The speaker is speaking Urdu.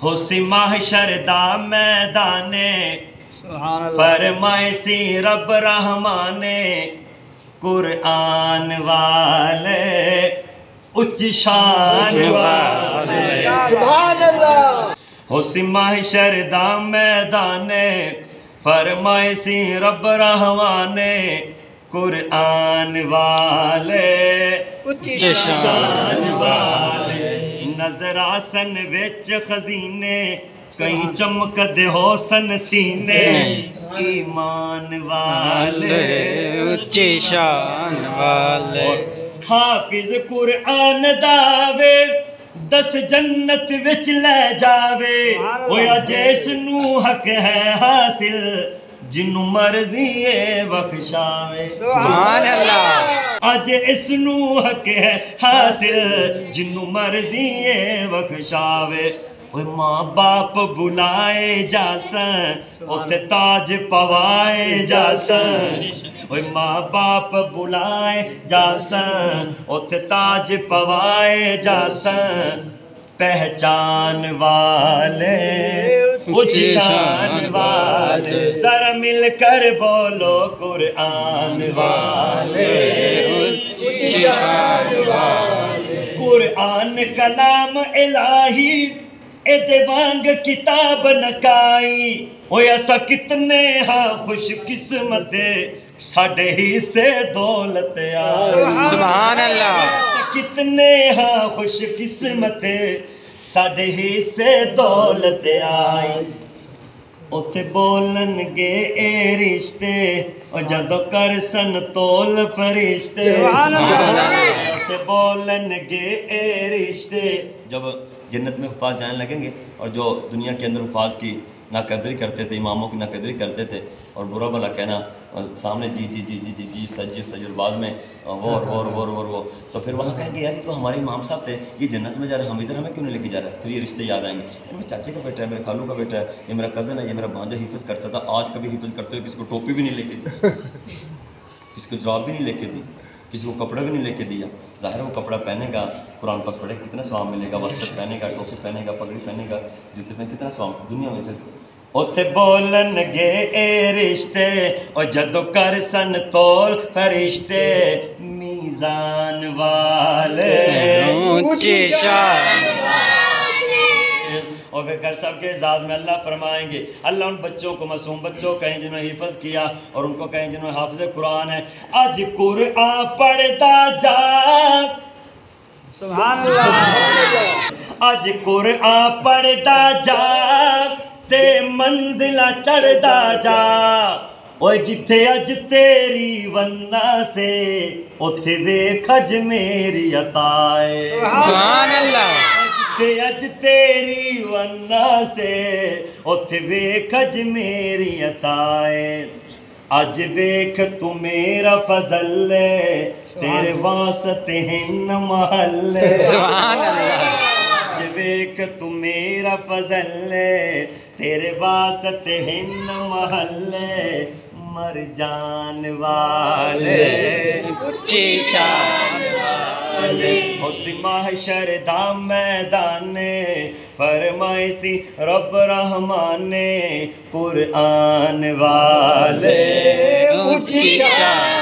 ہوسی محشر دا میدانے فرمائے سی رب رحمانے قرآن والے اچ شان والے سبحان اللہ ہوسی محشر دا میدانے فرمائے سی رب رحمانے قرآن والے اچ شان والے نظر آسن وچ خزینے کہیں چمک دے ہو سن سینے ایمان والے اچھی شان والے حافظ قرآن داوے 10 جنت وچ لے جاوے ہویا جیس نو حق ہے حاصل جنو مرضی بخشاوے سبحان اللہ آج اس نو حق ہے حاصل جنو مرضی بخشاوے اوہ ماں باپ بلائے جاسن اوتے تاج پوائے جاسن اوہ ماں باپ بلائے جاسن اوتے تاج پوائے جاسن پہچان والے اچ شان والے ذرا مل کر بولو قرآن والے اچ شان والے قرآن کلام الہی اے وانگ کتاب نکائی ہویا سا کتنے ہاں خوش قسمت ساڑھے ہی سے دولت آئی سبحان اللہ کتنے ہاں خوش قسمت ساڑھے ہی سے دولت آئی اوتھے بولن گے اے رشتے اور جدو کر سن تول فرشتے اوتھے بولن گے اے رشتے جب جنت میں حفاظ جانے لگیں گے اور جو دنیا کے اندر حفاظ کی ناقدری کرتے تھے اماموں کی ناقدری کرتے تھے اور برا بھلا کہنا سامنے جی بعد میں وہ تو پھر وہاں کہیں گے یار یہ تو ہمارے امام صاحب تھے یہ جنت میں جا رہے ہیں ہم ادھر ہمیں کیوں نہیں لے کے جا رہے ہیں پھر یہ رشتے یاد آئیں گے میرے چاچے کا بیٹا ہے میرے خالو کا بیٹا ہے یہ میرا کزن ہے یہ میرا بھانجا حفظ کرتا تھا آج کبھی حفظ کرتے ہوئے کسی کو ٹوپی بھی نہیں لے کے دی کسی کو جواب بھی نہیں لے کے دی کسی کو کپڑا بھی نہیں لے کے دیا ظاہر ہے وہ کپڑا پہنے گا قرآن پاک پڑھے کتنا ثواب ملے گا وسط پہنے گا ٹوپی پہنے گا پگڑی پہنے گا جوتے پہنے کتنا ثواب دنیا میں پھر اوتھے بولن گے اے رشتے اور جدو کر سن تول فرشتے میزان والے اچھی شان اور پھر گھر صاحب کے اعزاز میں اللہ فرمائیں گے اللہ ان بچوں کو معصوم بچوں کہیں جنہوں نے حفظ کیا اور ان کو کہیں جنہوں نے حافظ قرآن ہے آج قرآن پڑھتا جا سبحان اللہ آج قرآن پڑھتا جا تے منزلہ چڑھتا جا اوہ جتھے اج تیری ونہ سے اتھے ویکھ اج میری عطائے سبحان اللہ اج تیری ونہ سے اتھے ویکھ اج میری عطائے اج ویکھ تو میرا فضل تیرے واسطے ہن محل سبحان اللہ اج ویکھ تو میرا فضل تیرے واسطے ہن محل مر جان والے اچھی شان ہوسی محشر دا میدانے فرمائے سی رب رحمانے قرآن والے اچھی شان